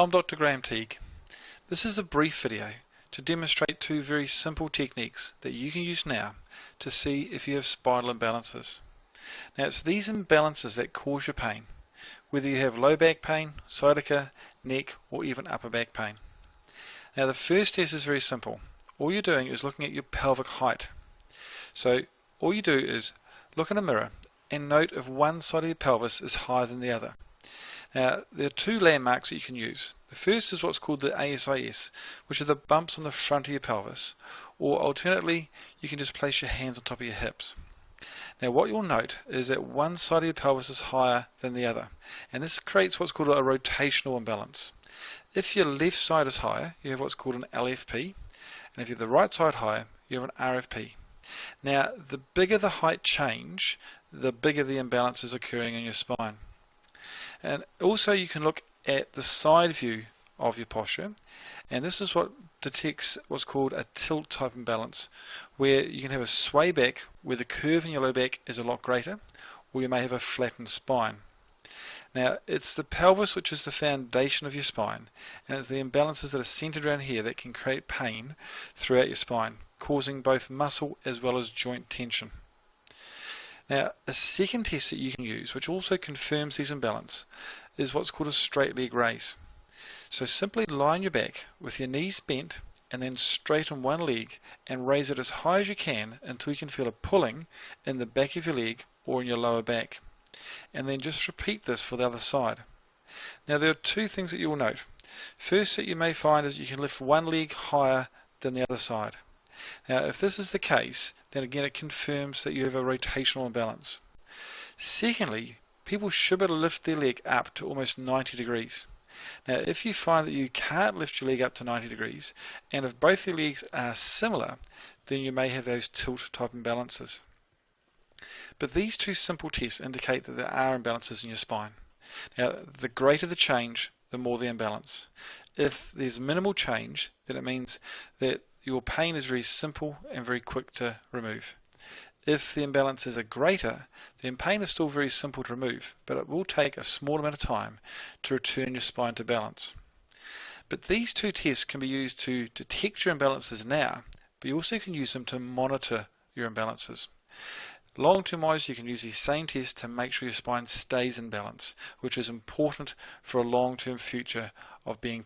I'm Dr. Graham Teague. This is a brief video to demonstrate two very simple techniques that you can use now to see if you have spinal imbalances. Now it's these imbalances that cause your pain, whether you have low back pain, sciatica, neck or even upper back pain. Now the first test is very simple. All you're doing is looking at your pelvic height. So all you do is look in a mirror and note if one side of your pelvis is higher than the other. Now there are two landmarks that you can use. The first is what's called the ASIS, which are the bumps on the front of your pelvis, or alternately you can just place your hands on top of your hips. Now what you'll note is that one side of your pelvis is higher than the other, and this creates what's called a rotational imbalance. If your left side is higher, you have what's called an LFP, and if you have the right side higher, you have an RFP. Now the bigger the height change, the bigger the imbalance is occurring in your spine. And also you can look at the side view of your posture, and this is what detects what's called a tilt type imbalance, where you can have a sway back where the curve in your low back is a lot greater, or you may have a flattened spine. Now it's the pelvis which is the foundation of your spine, and it's the imbalances that are centered around here that can create pain throughout your spine, causing both muscle as well as joint tension. Now a second test that you can use, which also confirms these imbalances, is what's called a straight leg raise. So simply lie on your back with your knees bent and then straighten one leg and raise it as high as you can until you can feel a pulling in the back of your leg or in your lower back. And then just repeat this for the other side. Now there are two things that you will note. First that you may find is you can lift one leg higher than the other side. Now if this is the case, then again it confirms that you have a rotational imbalance. Secondly, people should be able to lift their leg up to almost 90 degrees. Now if you find that you can't lift your leg up to 90 degrees, and if both your legs are similar, then you may have those tilt type imbalances. But these two simple tests indicate that there are imbalances in your spine. Now the greater the change, the more the imbalance. If there's minimal change, then it means that your pain is very simple and very quick to remove. If the imbalances are greater, then pain is still very simple to remove, but it will take a small amount of time to return your spine to balance. But these two tests can be used to detect your imbalances now, but you also can use them to monitor your imbalances. Long-term wise, you can use these same tests to make sure your spine stays in balance, which is important for a long-term future of being